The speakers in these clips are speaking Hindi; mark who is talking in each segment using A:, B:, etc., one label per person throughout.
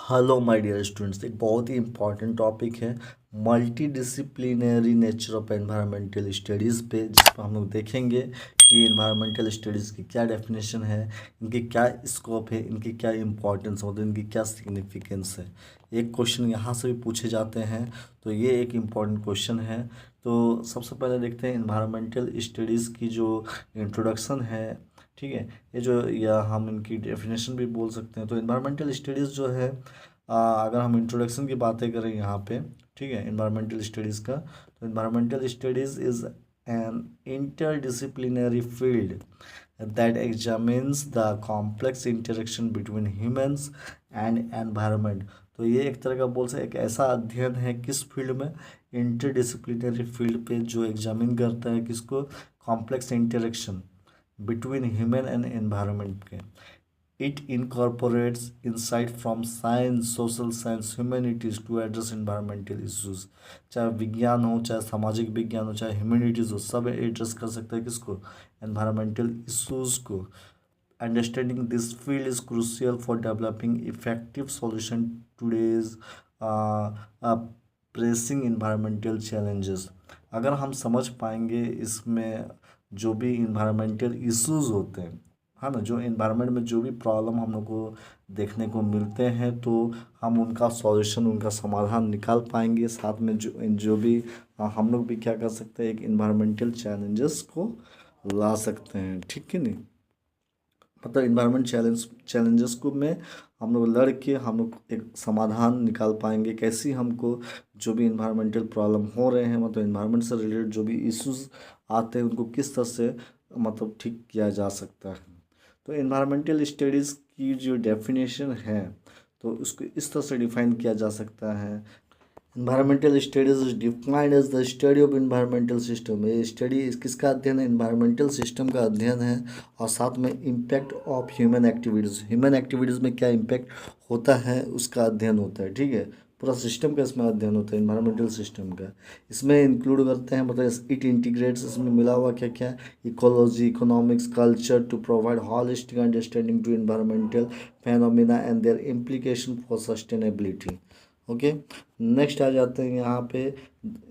A: हेलो माय डियर स्टूडेंट्स, एक बहुत ही इम्पॉर्टेंट टॉपिक है multi disciplinary nature of environmental studies पे, जिसमें हम लोग देखेंगे कि एनवायरमेंटल स्टडीज़ की क्या डेफिनेशन है, इनकी क्या स्कोप है, इनकी क्या इम्पोर्टेंस मतलब इनकी क्या सिग्निफिकेंस है। एक क्वेश्चन यहाँ से भी पूछे जाते हैं, तो ये एक इम्पॉर्टेंट क्वेश्चन है। तो सबसे पहले देखते हैं एनवायरमेंटल स्टडीज़ की जो इंट्रोडक्शन है। ठीक है, ये जो या हम इनकी डेफिनेशन भी बोल सकते हैं। तो इन्वायरमेंटल स्टडीज़ जो है, अगर हम इंट्रोडक्शन की बातें करें यहाँ पे, ठीक है, इन्वायरमेंटल स्टडीज़ का, तो environmental studies is an interdisciplinary field that examines the complex interaction between humans and environment। तो ये एक तरह का बोल सकते एक ऐसा अध्ययन है किस फील्ड में, इंटरडिसिप्लिनरी फील्ड पे, जो एग्जामिन करता है किसको, complex interaction between human and environment के। It incorporates insight from science, social science, humanities to address environmental issues। चाहे विज्ञान हो, चाहे सामाजिक विज्ञान हो, चाहे ह्यूमैनिटीज़ हो, सब एड्रेस कर सकता है किसको, एनवायरमेंटल इश्यूज़ को। Understanding this field is crucial for developing effective solution today's pressing environmental challenges. अगर हम समझ पाएंगे इसमें जो भी इन्वायरमेंटल इश्यूज़ होते हैं, हाँ ना, जो इन्वायरमेंट में जो भी प्रॉब्लम हम लोग को देखने को मिलते हैं, तो हम उनका सॉल्यूशन, उनका समाधान निकाल पाएंगे। साथ में जो जो भी हम लोग भी क्या कर सकते हैं, एक इन्वायरमेंटल चैलेंजेस को ला सकते हैं। ठीक है नहीं, मतलब इन्वायरमेंट चैलेंजेस को में हम लोग लड़ के हम लोग एक समाधान निकाल पाएंगे। कैसी हमको जो भी इन्वायरमेंटल प्रॉब्लम हो रहे हैं, मतलब इन्वायरमेंट से रिलेटेड जो भी इश्यूज आते हैं, उनको किस तरह से मतलब ठीक किया जा सकता है। तो इन्वायरमेंटल स्टडीज़ की जो डेफिनेशन है, तो उसको इस तरह से डिफाइन किया जा सकता है। Environmental studies is defined as the study of environmental system. ये स्टडी किसका अध्ययन है, इन्वायरमेंटल सिस्टम का अध्ययन है। और साथ में impact of human activities, human activities में क्या इम्पैक्ट होता है उसका अध्ययन होता है। ठीक है, पूरा सिस्टम का इसमें अध्ययन होता है, इन्वायरमेंटल सिस्टम का। इसमें इंक्लूड करते हैं, मतलब इट इंटीग्रेट्स, इसमें मिला हुआ क्या क्या, ecology, economics, culture, to provide holistic understanding to environmental phenomena and their implication for sustainability. Okay, next आ जाते हैं यहाँ पे।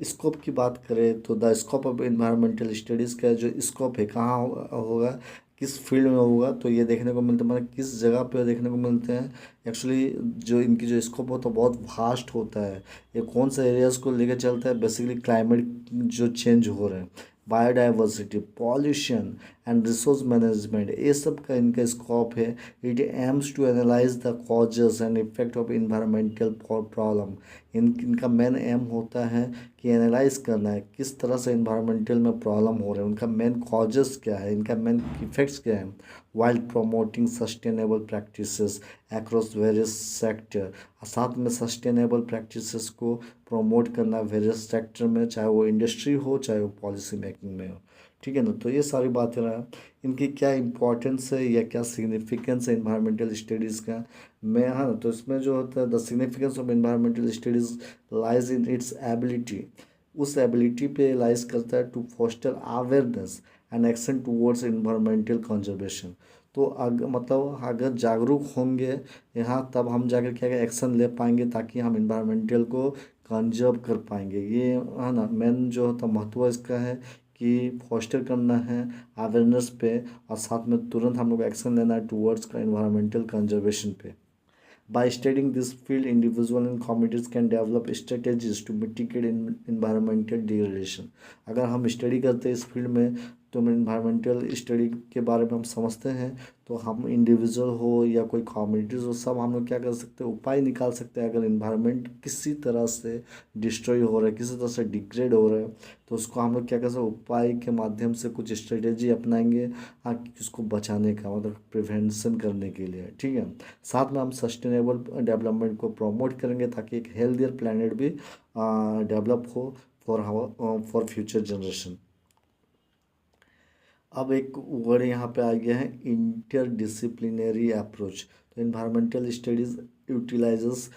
A: स्कोप की बात करें तो the scope of environmental studies का जो स्कोप है, कहाँ होगा, किस फील्ड में होगा, तो ये देखने को मिलता है, मतलब किस जगह पे देखने को मिलते हैं। एक्चुअली जो इनकी जो स्कोप होता है बहुत वास्ट होता है। ये कौन से एरियाज़ को लेकर चलता है, बेसिकली क्लाइमेट जो चेंज हो रहे हैं, biodiversity, pollution and resource management, ये सब का इनका स्कोप है। It aims to analyse the causes and effect of environmental problem. इनका मेन एम होता है कि एनालाइज करना है किस तरह से इन्वायरमेंटल में प्रॉब्लम हो रहे हैं, उनका मेन कॉजेस क्या है, इनका मेन इफेक्ट्स क्या है, while promoting sustainable practices across various sector. साथ में सस्टेनेबल प्रैक्टिसेस को प्रमोट करना वेरियस सेक्टर में, चाहे वो इंडस्ट्री हो, चाहे वो पॉलिसी मेकिंग में हो। ठीक है ना, तो ये सारी बातें रहा, इनकी क्या इंपॉर्टेंस है या क्या सिग्निफिकेंस है इन्वायरमेंटल स्टडीज़ का। मैं, हाँ, तो इसमें जो होता है, the significance of environmental studies lies in its ability, उस एबिलिटी पे लाइज करता है to foster awareness and action towards environmental conservation. तो मतलब अगर जागरूक होंगे यहाँ, तब हम जाकर क्या क्या एक्शन ले पाएंगे, ताकि हम इन्वायरमेंटल को कंजर्व कर पाएंगे। ये, है ना, मेन जो होता महत्व इसका है कि फॉस्टर करना है अवेयरनेस पे, और साथ में तुरंत हम लोग एक्शन लेना है टूवर्ड्स का इन्वायरमेंटल कंजर्वेशन पे। By studying this field, individual and communities can develop strategies to mitigate environmental degradation। अगर हम स्टडी करते हैं इस फील्ड में, तो इन्वायरमेंटल स्टडी के बारे में हम समझते हैं, तो हम इंडिविजुअल हो या कोई कम्युनिटीज़ हो, सब हम लोग क्या कर सकते हैं, उपाय निकाल सकते हैं। अगर इन्वायरमेंट किसी तरह से डिस्ट्रॉय हो रहा है, किसी तरह से डिग्रेड हो रहा है, तो उसको हम लोग क्या कर सकते हैं, उपाय के माध्यम से कुछ स्ट्रेटेजी अपनाएंगे, उसको बचाने का, मतलब प्रिवेंशन करने के लिए। ठीक है, साथ में हम सस्टेनेबल डेवलपमेंट को प्रमोट करेंगे, ताकि एक हेल्थियर प्लानट भी डेवलप हो फॉर फ्यूचर जनरेशन। अब एक वर्ड यहाँ पे आ गया है, इंटर डिसिप्लिनरी अप्रोच। तो environmental studies utilizes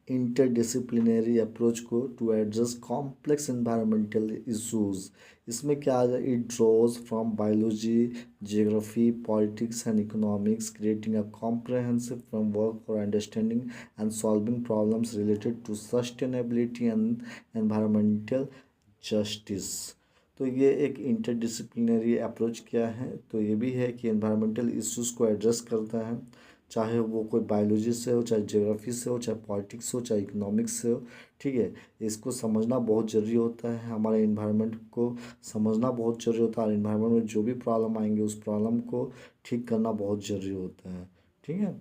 A: interdisciplinary approach को to address complex environmental issues. इसमें क्या आ जाए, it draws from biology, geography, politics and economics, creating a comprehensive framework for understanding and solving problems related to sustainability and environmental justice. तो ये एक इंटरडिसिप्लिनरी अप्रोच क्या है, तो ये भी है कि एनवायरमेंटल इश्यूज को एड्रेस करता है, चाहे वो कोई बायोलॉजी से हो, चाहे ज्योग्राफी से हो, चाहे पॉलिटिक्स हो, चाहे इकोनॉमिक्स से हो। ठीक है, इसको समझना बहुत ज़रूरी होता है, हमारे इन्वायरमेंट को समझना बहुत ज़रूरी होता है, और इन्वायरमेंट में जो भी प्रॉब्लम आएंगे उस प्रॉब्लम को ठीक करना बहुत ज़रूरी होता है। ठीक है,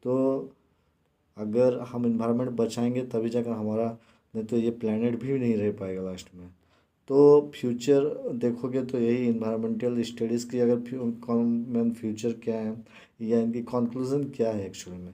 A: तो अगर हम इन्वायरमेंट बचाएंगे तभी जाकर हमारा, नहीं तो ये प्लेनेट भी नहीं रह पाएगा लास्ट में। तो फ्यूचर देखोगे तो यही इन्वायरमेंटल स्टडीज़ की अगर कॉमन फ्यूचर क्या है या इनकी कंक्लूजन क्या है एक्चुअली में।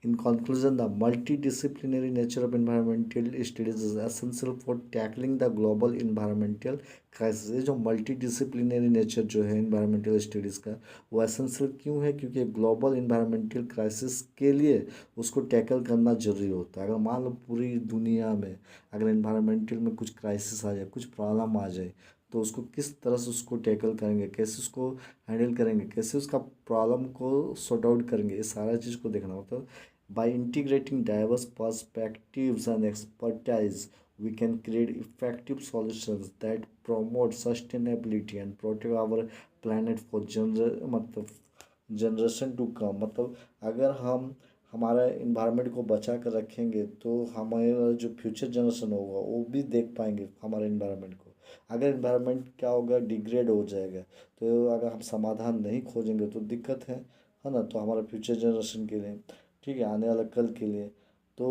A: In conclusion, the multi disciplinary nature of environmental studies is essential for tackling the global environmental crisis. ये जो मल्टी डिसिप्लिनरी नेचर जो है इन्वायरमेंटल स्टडीज़ का, वो एसेंशियल क्यों है, क्योंकि ग्लोबल इन्वायरमेंटल क्राइसिस के लिए उसको टैकल करना जरूरी होता है। अगर मान लो पूरी दुनिया में अगर इन्वायरमेंटल में कुछ क्राइसिस आ जाए, कुछ प्रॉब्लम आ जाए, तो उसको किस तरह से उसको टैकल करेंगे, कैसे उसको हैंडल करेंगे, कैसे उसका प्रॉब्लम को सॉर्ट आउट करेंगे, ये सारा चीज़ को देखना होता है। By integrating diverse perspectives and expertise we can create effective solutions that promote sustainability and protect our planet for मतलब जनरेशन टू कम। मतलब अगर हम हमारा इन्वायरमेंट को बचा कर रखेंगे तो हमारा जो फ्यूचर जनरेशन होगा वो भी देख पाएंगे हमारे इन्वायरमेंट को। अगर इन्वायरमेंट क्या होगा, डिग्रेड हो जाएगा, तो अगर हम समाधान नहीं खोजेंगे तो दिक्कत है ना, तो हमारा फ्यूचर जनरेशन के लिए, ठीक है, आने वाला कल के लिए। तो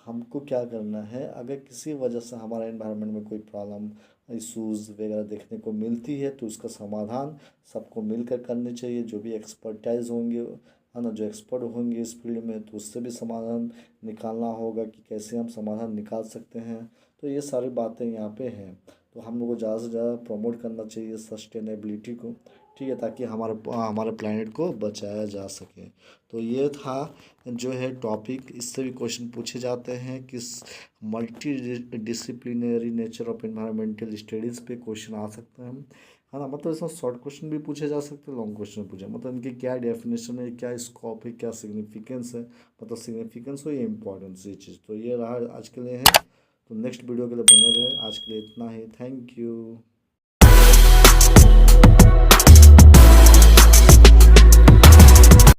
A: हमको क्या करना है, अगर किसी वजह से हमारे इन्वायरमेंट में कोई प्रॉब्लम, इश्यूज़ वगैरह देखने को मिलती है, तो उसका समाधान सबको मिलकर करनी चाहिए। जो भी एक्सपर्टाइज होंगे, है ना, जो एक्सपर्ट होंगे इस फील्ड में, तो उससे भी समाधान निकालना होगा कि कैसे हम समाधान निकाल सकते हैं। तो ये सारी बातें यहाँ पे हैं, तो हम लोग को ज़्यादा से ज़्यादा प्रमोट करना चाहिए सस्टेनेबिलिटी को। ठीक है, ताकि हमारे प्लानट को बचाया जा सके। तो ये था जो है टॉपिक। इससे भी क्वेश्चन पूछे जाते हैं कि multi disciplinary nature of environmental studies पे क्वेश्चन आ सकते हैं, है ना। मतलब इसमें शॉर्ट क्वेश्चन भी पूछे जा सकते हैं, लॉन्ग क्वेश्चन पूछे, मतलब इनकी क्या डेफिनेशन है, क्या स्कोप है, क्या सिग्निफिकेंस है, मतलब सिग्निफिकेंस हो या इंपॉर्टेंस, ये चीज़। तो ये रहा आज के लिए है, तो नेक्स्ट वीडियो के लिए बने रहे। आज के लिए इतना ही, थैंक यू।